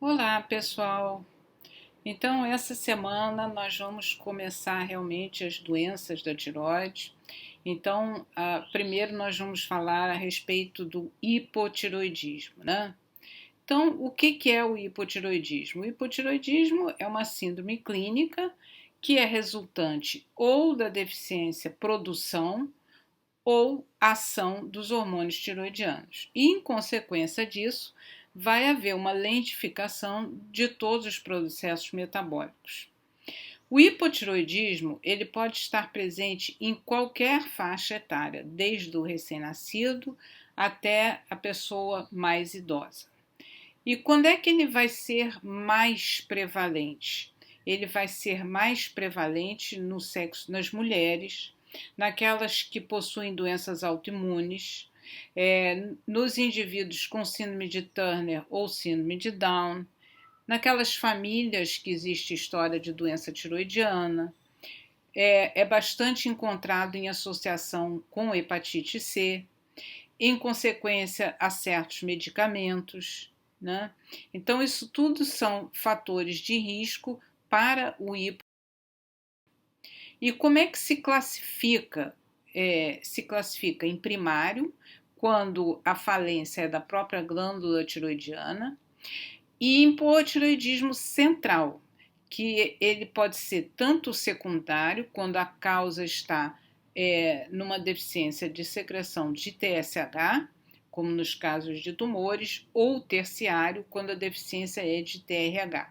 Olá, pessoal. Então, essa semana nós vamos começar realmente as doenças da tireoide. Então, primeiro nós vamos falar a respeito do hipotireoidismo, né? Então, o que é o hipotireoidismo? O hipotireoidismo é uma síndrome clínica que é resultante ou da deficiência produção ou ação dos hormônios tiroidianos. E, em consequência disso, vai haver uma lentificação de todos os processos metabólicos. O hipotiroidismo ele pode estar presente em qualquer faixa etária, desde o recém-nascido até a pessoa mais idosa. E quando é que ele vai ser mais prevalente? Ele vai ser mais prevalente no sexo nas mulheres, naquelas que possuem doenças autoimunes, nos indivíduos com síndrome de Turner ou síndrome de Down, naquelas famílias que existe história de doença tiroidiana, é bastante encontrado em associação com hepatite C, em consequência a certos medicamentos, né? Então, isso tudo são fatores de risco para o hipo. E como é que se classifica? Se classifica em primário, quando a falência é da própria glândula tiroidiana, e em hipotireoidismo central, que ele pode ser tanto secundário, quando a causa está numa deficiência de secreção de TSH, como nos casos de tumores, ou terciário, quando a deficiência é de TRH.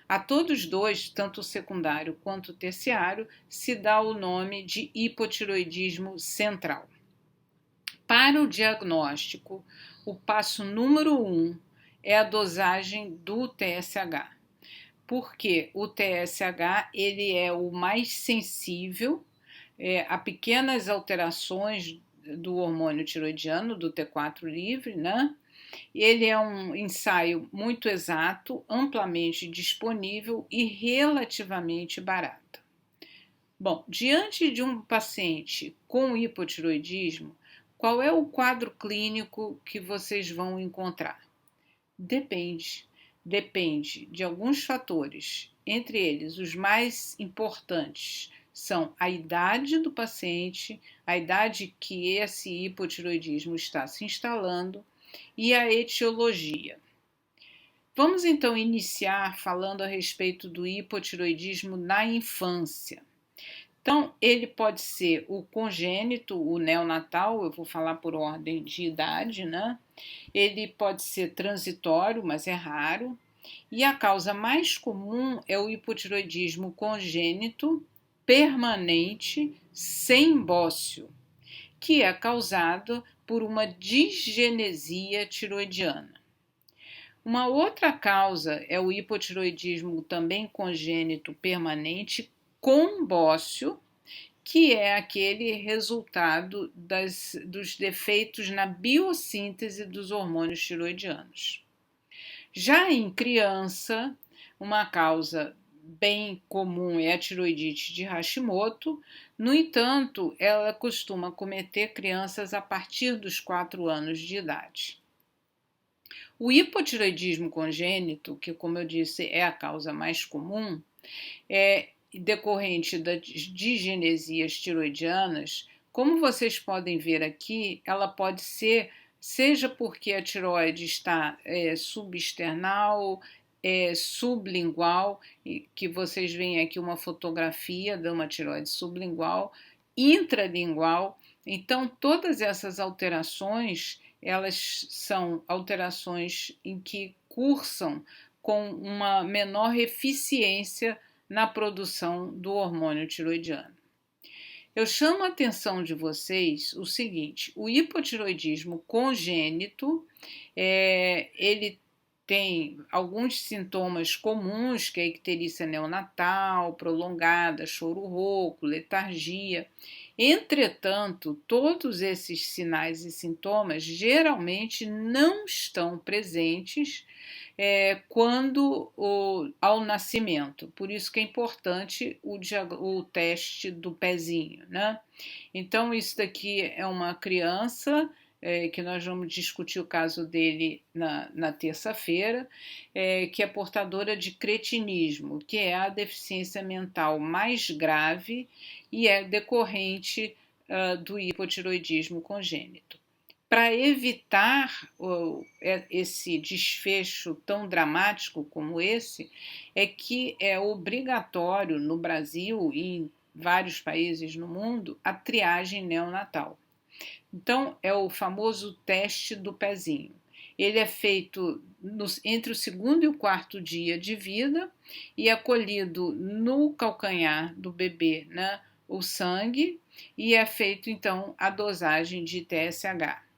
A todos dois, tanto o secundário quanto o terciário, se dá o nome de hipotireoidismo central. Para o diagnóstico, o passo número 1 é a dosagem do TSH, porque o TSH ele é o mais sensível a pequenas alterações do hormônio tiroidiano, do T4 livre, né? Ele é um ensaio muito exato, amplamente disponível e relativamente barato. Bom, diante de um paciente com hipotiroidismo, qual é o quadro clínico que vocês vão encontrar? Depende. Depende de alguns fatores. Entre eles, os mais importantes são a idade do paciente, a idade que esse hipotiroidismo está se instalando e a etiologia. Vamos então iniciar falando a respeito do hipotiroidismo na infância. Então, ele pode ser o congênito, o neonatal, eu vou falar por ordem de idade, né? Ele pode ser transitório, mas é raro. E a causa mais comum é o hipotiroidismo congênito permanente sem bócio, que é causado por uma disgenesia tiroidiana. Uma outra causa é o hipotiroidismo também congênito permanente com bócio, que é aquele resultado dos defeitos na biossíntese dos hormônios tiroidianos. Já em criança, uma causa bem comum é a tiroidite de Hashimoto. No entanto, ela costuma cometer crianças a partir dos 4 anos de idade. O hipotiroidismo congênito, que, como eu disse, é a causa mais comum, é decorrente das disgenesias tiroidianas. Como vocês podem ver aqui, ela pode ser, seja porque a tiroide está subesternal, sublingual, que vocês veem aqui uma fotografia de uma tiroide sublingual, intralingual. Então, todas essas alterações, elas são alterações em que cursam com uma menor eficiência na produção do hormônio tiroidiano. Eu chamo a atenção de vocês o seguinte: o hipotiroidismo congênito, ele tem alguns sintomas comuns, que é a icterícia neonatal, prolongada, choro rouco, letargia. Entretanto, todos esses sinais e sintomas geralmente não estão presentes ao nascimento. Por isso que é importante o teste do pezinho, né? Então, isso daqui é uma criança que nós vamos discutir o caso dele na terça-feira, que é portadora de cretinismo, que é a deficiência mental mais grave e é decorrente do hipotiroidismo congênito. Para evitar esse desfecho tão dramático como esse, é que é obrigatório no Brasil e em vários países no mundo a triagem neonatal. Então, é o famoso teste do pezinho. Ele é feito entre o segundo e o quarto dia de vida e é colhido no calcanhar do bebê, né, o sangue, e é feito então a dosagem de TSH.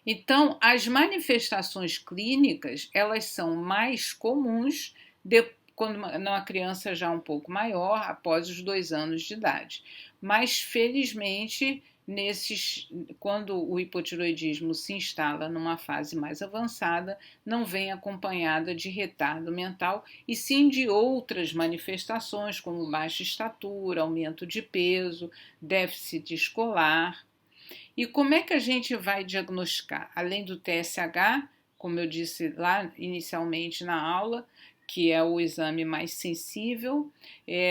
Então, as manifestações clínicas, elas são mais comuns quando uma criança já um pouco maior, após os 2 anos de idade. Mas, felizmente, quando o hipotiroidismo se instala numa fase mais avançada, não vem acompanhada de retardo mental, e sim de outras manifestações, como baixa estatura, aumento de peso, déficit escolar. E como é que a gente vai diagnosticar? Além do TSH, como eu disse lá inicialmente na aula, que é o exame mais sensível,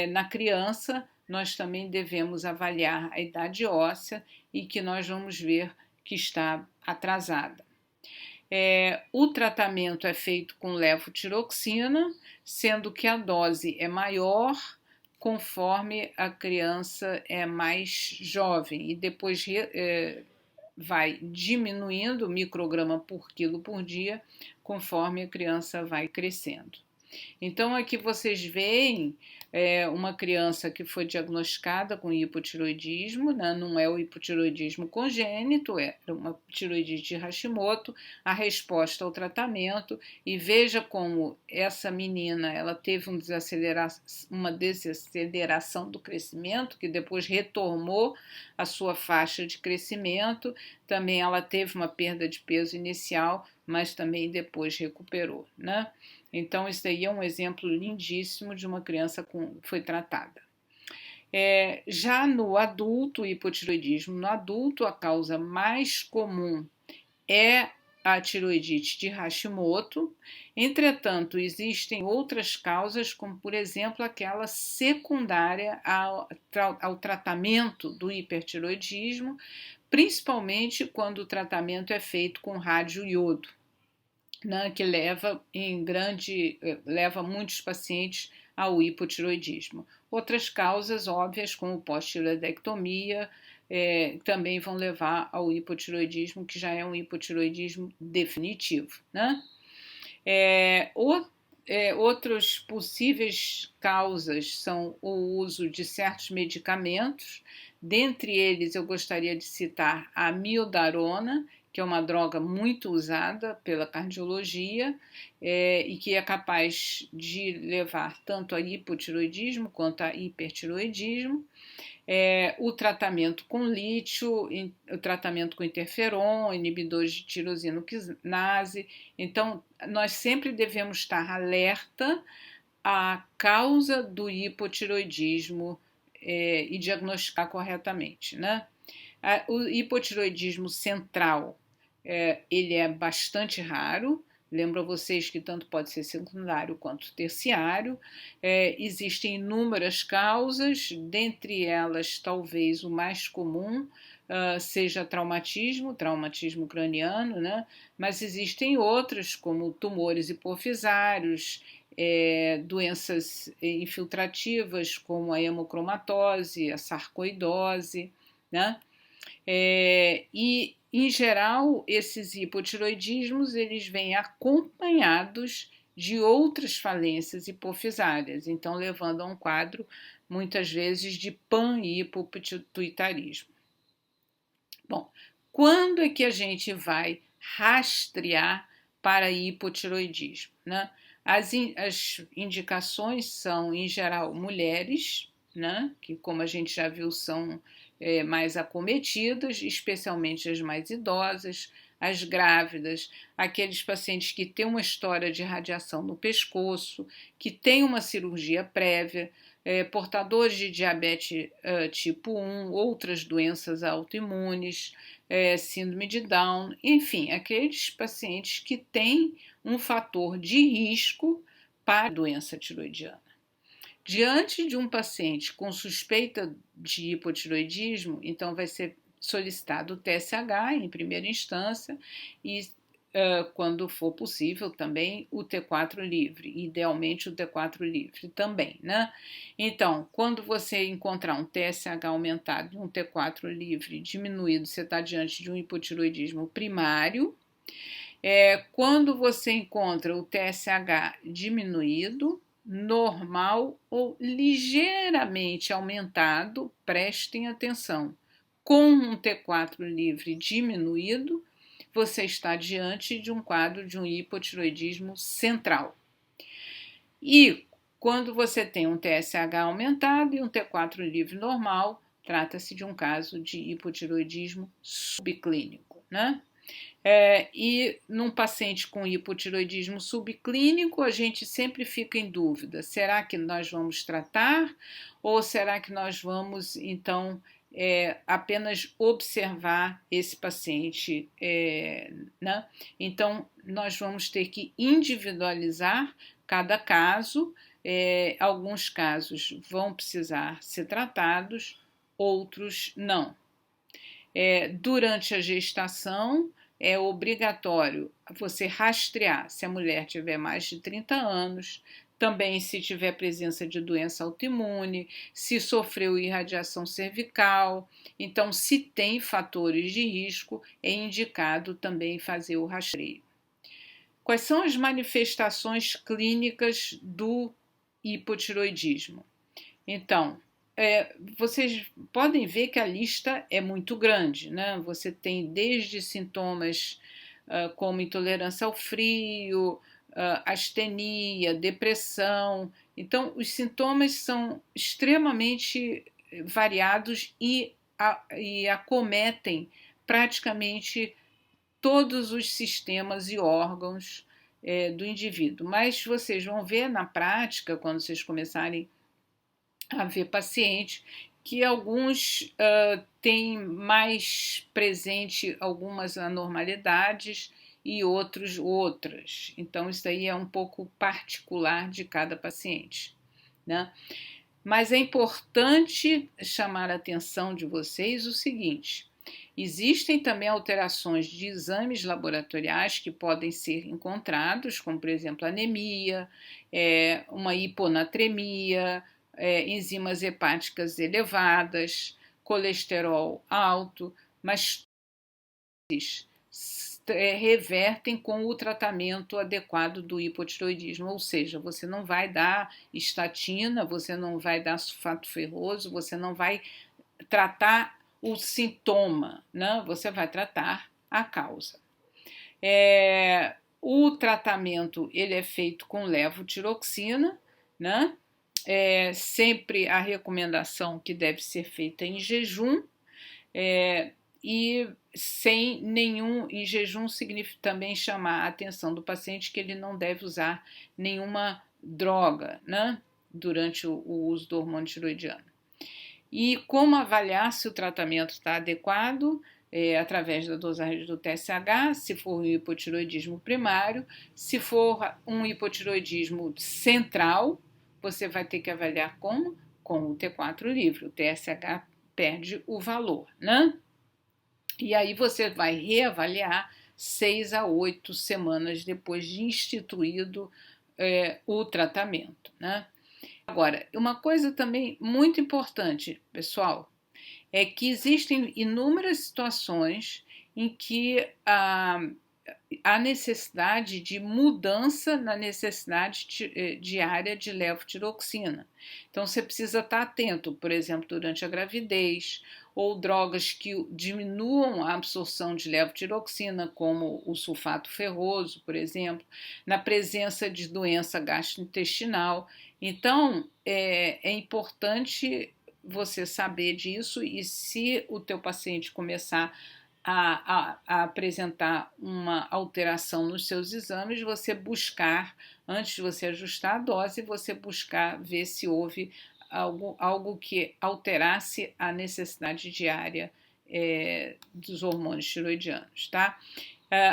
na criança nós também devemos avaliar a idade óssea e que nós vamos ver que está atrasada. O tratamento é feito com levotiroxina, sendo que a dose é maior conforme a criança é mais jovem e depois vai diminuindo micrograma por quilo por dia conforme a criança vai crescendo. Então, aqui vocês veem uma criança que foi diagnosticada com hipotiroidismo, né? Não é o hipotiroidismo congênito, é uma tiroidite de Hashimoto, a resposta ao tratamento, e veja como essa menina ela teve uma desaceleração do crescimento, que depois retomou a sua faixa de crescimento, também ela teve uma perda de peso inicial, mas também depois recuperou, né? Então, isso daí é um exemplo lindíssimo de uma criança que foi tratada. Já no adulto, hipotiroidismo no adulto, a causa mais comum é a tiroidite de Hashimoto. Entretanto, existem outras causas, como por exemplo aquela secundária ao tratamento do hipertiroidismo, principalmente quando o tratamento é feito com radioiodo, né, que leva muitos pacientes ao hipotiroidismo. Outras causas óbvias, como pós-tiroidectomia, também vão levar ao hipotiroidismo, que já é um hipotiroidismo definitivo, né? Outras possíveis causas são o uso de certos medicamentos. Dentre eles, eu gostaria de citar a amiodarona, que é uma droga muito usada pela cardiologia e que é capaz de levar tanto a hipotiroidismo quanto a hipertiroidismo. O tratamento com lítio, o tratamento com interferon, inibidores de tirosina quinase. Então, nós sempre devemos estar alerta à causa do hipotiroidismo e diagnosticar corretamente, né? O hipotiroidismo central, ele é bastante raro. Lembro a vocês que tanto pode ser secundário quanto terciário. Existem inúmeras causas, dentre elas, talvez o mais comum seja traumatismo craniano, né? Mas existem outras, como tumores hipofisários, doenças infiltrativas, como a hemocromatose, a sarcoidose, né? E, em geral, esses hipotiroidismos eles vêm acompanhados de outras falências hipofisárias, então levando a um quadro, muitas vezes, de panhipopituitarismo. Bom, quando é que a gente vai rastrear para hipotiroidismo, né? As indicações são, em geral, mulheres, né? Que, como a gente já viu, são mais acometidas, especialmente as mais idosas, as grávidas, aqueles pacientes que têm uma história de radiação no pescoço, que têm uma cirurgia prévia, portadores de diabetes tipo 1, outras doenças autoimunes, síndrome de Down, enfim, aqueles pacientes que têm um fator de risco para a doença tiroidiana. Diante de um paciente com suspeita de hipotiroidismo, então vai ser solicitado o TSH em primeira instância e, quando for possível, também o T4 livre, idealmente o T4 livre também, né? Então, quando você encontrar um TSH aumentado e um T4 livre diminuído, você está diante de um hipotiroidismo primário. Quando você encontra o TSH diminuído, normal ou ligeiramente aumentado, prestem atenção, com um T4 livre diminuído, você está diante de um quadro de um hipotiroidismo central. E quando você tem um TSH aumentado e um T4 livre normal, trata-se de um caso de hipotiroidismo subclínico, né? E num paciente com hipotiroidismo subclínico, a gente sempre fica em dúvida: será que nós vamos tratar ou será que nós vamos, então, apenas observar esse paciente, né? Então, nós vamos ter que individualizar cada caso. Alguns casos vão precisar ser tratados, outros não. Durante a gestação, é obrigatório você rastrear se a mulher tiver mais de 30 anos, também se tiver presença de doença autoimune, se sofreu irradiação cervical. Então, se tem fatores de risco, é indicado também fazer o rastreio. Quais são as manifestações clínicas do hipotiroidismo? Então, vocês podem ver que a lista é muito grande, né? Você tem desde sintomas como intolerância ao frio, astenia, depressão. Então, os sintomas são extremamente variados e acometem praticamente todos os sistemas e órgãos do indivíduo. Mas vocês vão ver na prática, quando vocês começarem a ver pacientes, que alguns têm mais presente algumas anormalidades e outros outras. Então, isso aí é um pouco particular de cada paciente, né? Mas é importante chamar a atenção de vocês o seguinte: existem também alterações de exames laboratoriais que podem ser encontrados, como, por exemplo, anemia, uma hiponatremia, enzimas hepáticas elevadas, colesterol alto, mas revertem com o tratamento adequado do hipotiroidismo, ou seja, você não vai dar estatina, você não vai dar sulfato ferroso, você não vai tratar o sintoma, né? Você vai tratar a causa. O tratamento ele é feito com levotiroxina, né? Sempre a recomendação que deve ser feita em jejum, e sem nenhum, em jejum significa também chamar a atenção do paciente que ele não deve usar nenhuma droga, né, durante o uso do hormônio tiroidiano. E como avaliar se o tratamento está adequado? Através da dosagem do TSH, se for um hipotiroidismo primário, se for um hipotiroidismo central, você vai ter que avaliar como? Com o T4 livre, o TSH perde o valor, né? E aí você vai reavaliar 6 a 8 semanas depois de instituído o tratamento, né? Agora, uma coisa também muito importante, pessoal, é que existem inúmeras situações em que há necessidade de mudança na necessidade diária de levotiroxina. Então, você precisa estar atento, por exemplo, durante a gravidez, ou drogas que diminuam a absorção de levotiroxina, como o sulfato ferroso, por exemplo, na presença de doença gastrointestinal. Então, é importante você saber disso, e se o teu paciente começar a apresentar uma alteração nos seus exames, você buscar, antes de você ajustar a dose, você buscar ver se houve algo que alterasse a necessidade diária dos hormônios tiroidianos, tá?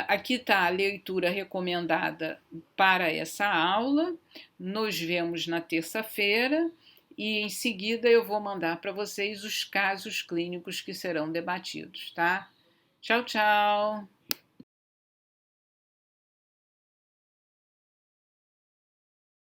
Aqui está a leitura recomendada para essa aula. Nos vemos na terça-feira e em seguida eu vou mandar para vocês os casos clínicos que serão debatidos, tá? Tchau, tchau!